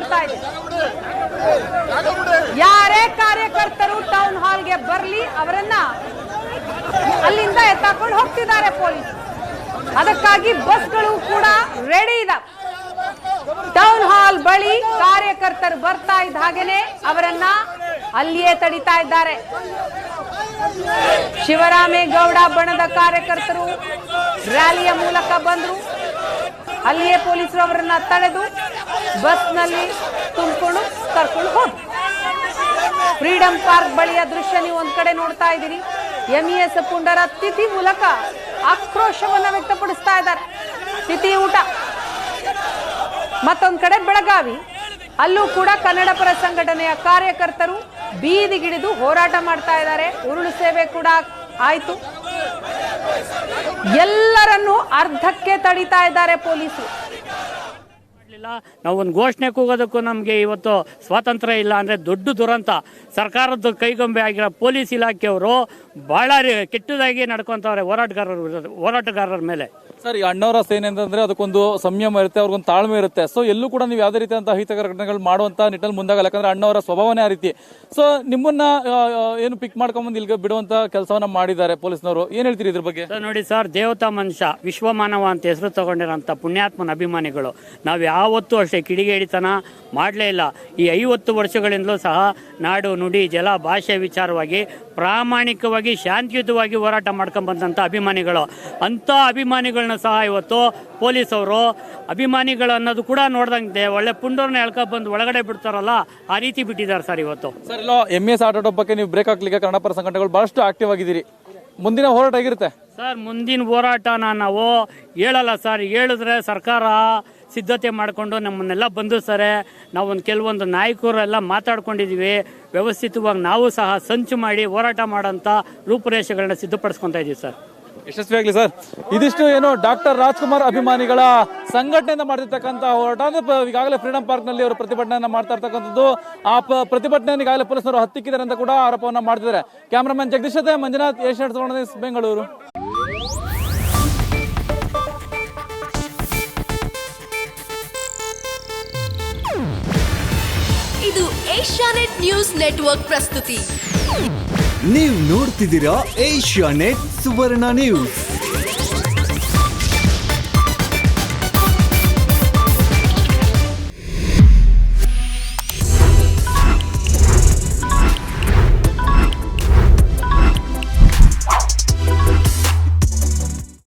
ನೋಡ್ತಾ ಇದ್ದೀವಿ. ಯಾರೇ ಕಾರ್ಯಕರ್ತರು ಟೌನ್ ಹಾಲ್ಗೆ ಬರ್ಲಿ ಅವರನ್ನ ಅಲ್ಲಿಂದ ಎತ್ತಾಕೊಂಡು ಹೋಗ್ತಿದ್ದಾರೆ ಪೊಲೀಸ್. ಅದಕ್ಕಾಗಿ ಬಸ್ಗಳು ಕೂಡ ರೆಡಿ ಇದಾವೆ. ಟೌನ್ ಹಾಲ್ ಬಳಿ ಕಾರ್ಯಕರ್ತರು ಬರ್ತಾ ಇದ್ದ ಹಾಗೇನೆ ಅವರನ್ನ ಅಲ್ಲಿಯೇ ತಡಿತಾ ಇದ್ದಾರೆ. ಶಿವರಾಮೇಗೌಡ ಬಣದ ಕಾರ್ಯಕರ್ತರು ರ್ಯಾಲಿಯ ಮೂಲಕ ಬಂದ್ರು. ಅಲ್ಲಿಯೇ ಪೊಲೀಸರು ಅವರನ್ನ ತಡೆದು ಬಸ್ನಲ್ಲಿ ತುಂಬಿಕೊಂಡು ಕರ್ಕೊಂಡು ಹೋದ್ರು. ಫ್ರೀಡಂ ಪಾರ್ಕ್ ಬಳಿಯ ದೃಶ್ಯ ನೀವು ಒಂದ್ ಕಡೆ ನೋಡ್ತಾ ಇದ್ದೀರಿ. ಎಂಇಎಸ್ ಪುಂಡರ ತಿಥಿ ಮೂಲಕ ಆಕ್ರೋಶವನ್ನ ವ್ಯಕ್ತಪಡಿಸ್ತಾ ಇದ್ದಾರೆ. ತಿಥಿ ಊಟ. ಮತ್ತೊಂದ್ ಕಡೆ ಬೆಳಗಾವಿ, ಅಲ್ಲೂ ಕೂಡ ಕನ್ನಡ ಪರ ಸಂಘಟನೆಯ ಕಾರ್ಯಕರ್ತರು ಬೀದಿಗಿಳಿದು ಹೋರಾಟ ಮಾಡ್ತಾ ಇದ್ದಾರೆ. ಉರುಳು ಸೇವೆ ಕೂಡ ಆಯ್ತು. ಎಲ್ಲರನ್ನೂ ಅರ್ಧಕ್ಕೆ ತಡಿತಾ ಇದ್ದಾರೆ ಪೊಲೀಸರು. ನಾವು ಒಂದು ಘೋಷಣೆ ಕೂಗೋದಕ್ಕೂ ನಮಗೆ ಇವತ್ತು ಸ್ವಾತಂತ್ರ್ಯ ಇಲ್ಲ ಅಂದರೆ ದೊಡ್ಡ ದುರಂತ. ಸರ್ಕಾರದ ಕೈಗೊಂಬೆ ಆಗಿರೋ ಪೊಲೀಸ್ ಇಲಾಖೆಯವರು ಬಹಳ ಕೆಟ್ಟದಾಗಿ ನಡ್ಕೊಂತವ್ರೆ ಹೋರಾಟಗಾರರ ಮೇಲೆ. ಸರ್, ಈ ಅಣ್ಣವರ ಸೇನೆ ಅಂತಂದ್ರೆ ಅದಕ್ಕೊಂದು ಸಂಯಮ ಇರುತ್ತೆ, ಅವ್ರಿಗೊಂದು ತಾಳ್ಮೆ ಇರುತ್ತೆ. ಸೊ ಎಲ್ಲೂ ಕೂಡ ನೀವು ಯಾವುದೇ ರೀತಿಯಂತಹ ಅಹಿತಕರ ಘಟನೆಗಳು ಮಾಡುವಂತ ನಿಟ್ಟಲ್ಲಿ ಮುಂದಾಗಲ್ಲ, ಯಾಕಂದ್ರೆ ಅಣ್ಣವರ ಸ್ವಭಾವನೇ ಆ ರೀತಿ. ಸೊ ನಿಮ್ಮನ್ನ ಏನು ಪಿಕ್ ಮಾಡ್ಕೊಂಡ್ಬಂದು ಇಲ್ಲಿಗೆ ಬಿಡುವಂತ ಕೆಲಸವನ್ನ ಮಾಡಿದ್ದಾರೆ ಪೊಲೀಸ್ನವರು. ಏನ್ ಹೇಳ್ತೀರಿ ಇದ್ರ ಬಗ್ಗೆ? ನೋಡಿ ಸರ್, ದೇವತಾ ಮನುಷ್ಯ ವಿಶ್ವಮಾನವ ಅಂತ ಹೆಸರು ತಗೊಂಡಿರೋಂಥ ಪುಣ್ಯಾತ್ಮನ ಅಭಿಮಾನಿಗಳು. ನಾವು ಯಾವತ್ತೂ ಅಷ್ಟೇ ಕಿಡಿಗೇಡಿತನ ಮಾಡಲೇ ಇಲ್ಲ. ಈ 50 ವರ್ಷಗಳಿಂದಲೂ ಸಹ ನಾಡು, ನುಡಿ, ಜಲ, ಭಾಷೆ ವಿಚಾರವಾಗಿ ಪ್ರಾಮಾಣಿಕವಾಗಿ ಶಾಂತಿಯುತವಾಗಿ ಹೋರಾಟ ಮಾಡ್ಕೊಂಡು ಬಂದಂಥ ಅಭಿಮಾನಿಗಳು. ಅಂಥ ಅಭಿಮಾನಿಗಳನ್ನ ಸಹ ಇವತ್ತು ಪೊಲೀಸವರು ಅಭಿಮಾನಿಗಳು ಅನ್ನೋದು ಕೂಡ ನೋಡ್ದಂಗೆ ಒಳ್ಳೆ ಪುಂಡವ್ರನ್ನ ಎಳ್ಕೊಂಡು ಬಂದು ಒಳಗಡೆ ಬಿಡ್ತಾರಲ್ಲ, ಆ ರೀತಿ ಬಿಟ್ಟಿದ್ದಾರೆ ಸರ್ ಇವತ್ತು. ಸರ್, ಇಲ್ಲ ಎಂಇಎಸ್ ಆಟೋ ಬಗ್ಗೆ ನೀವು ಬ್ರೇಕ್ ಹಾಕ್ಲಿಕ್ಕೆ ಕನ್ನಡ ಪರ ಸಂಘಟನೆಗಳು ಬಹಳಷ್ಟು ಆಕ್ಟಿವ್ ಆಗಿದ್ದೀರಿ. ಮುಂದಿನ ಹೋರಾಟ ಆಗಿರುತ್ತೆ ಸರ್. ಮುಂದಿನ ಹೋರಾಟನ ನಾವು ಹೇಳಲ್ಲ ಸರ್. ಹೇಳಿದ್ರೆ ಸರ್ಕಾರ ಸಿದ್ಧತೆ ಮಾಡಿಕೊಂಡು ನಮ್ಮನ್ನೆಲ್ಲ ಬಂಧಿಸ್ತಾರೆ. ನಾವೊಂದು ಕೆಲವೊಂದು ನಾಯಕರೆಲ್ಲ ಮಾತಾಡ್ಕೊಂಡಿದ್ದೀವಿ. ವ್ಯವಸ್ಥಿತವಾಗಿ ನಾವು ಸಹ ಸಂಚು ಮಾಡಿ ಹೋರಾಟ ಮಾಡೋಂಥ ರೂಪುರೇಷೆಗಳನ್ನ ಸಿದ್ಧಪಡಿಸ್ಕೊತಾ ಇದ್ದೀವಿ ಸರ್. ಯಶಸ್ವಿಯಾಗಲಿ ಸರ್. ಇದಿಷ್ಟು ಏನು ಡಾಕ್ಟರ್ ರಾಜ್ಕುಮಾರ್ ಅಭಿಮಾನಿಗಳ ಸಂಘಟನೆಯಿಂದ ಮಾಡ್ತಿರ್ತಕ್ಕಂಥ ಹೋರಾಟ. ಅಂದ್ರೆ ಈಗಾಗಲೇ ಫ್ರೀಡಂ ಪಾರ್ಕ್ ನಲ್ಲಿ ಅವರು ಪ್ರತಿಭಟನೆಯನ್ನ ಮಾಡ್ತಾ ಇರ್ತಕ್ಕಂಥದ್ದು. ಆ ಪ್ರತಿಭಟನೆಯನ್ನು ಈಗಾಗಲೇ ಪೊಲೀಸರು ಹತ್ತಿಕ್ಕಿದ್ದಾರೆ ಅಂತ ಕೂಡ ಆರೋಪವನ್ನ ಮಾಡ್ತಿದ್ದಾರೆ. ಕ್ಯಾಮರಾಮನ್ ಜಗದೀಶ್ ಜೊತೆ ಮಂಜುನಾಥ್, ಏಷ್ಯಾನೆಟ್ ಸುವರ್ಣ ನ್ಯೂಸ್, ಬೆಂಗಳೂರು. ಇದು ಏಷ್ಯಾನೆಟ್ ನ್ಯೂಸ್ ನೆಟ್ವರ್ಕ್ ಪ್ರಸ್ತುತಿ. ನೀವು ನೋಡ್ತಿದ್ದೀರಾ ಏಷ್ಯಾನೆಟ್ ಸುವರ್ಣ ನ್ಯೂಸ್.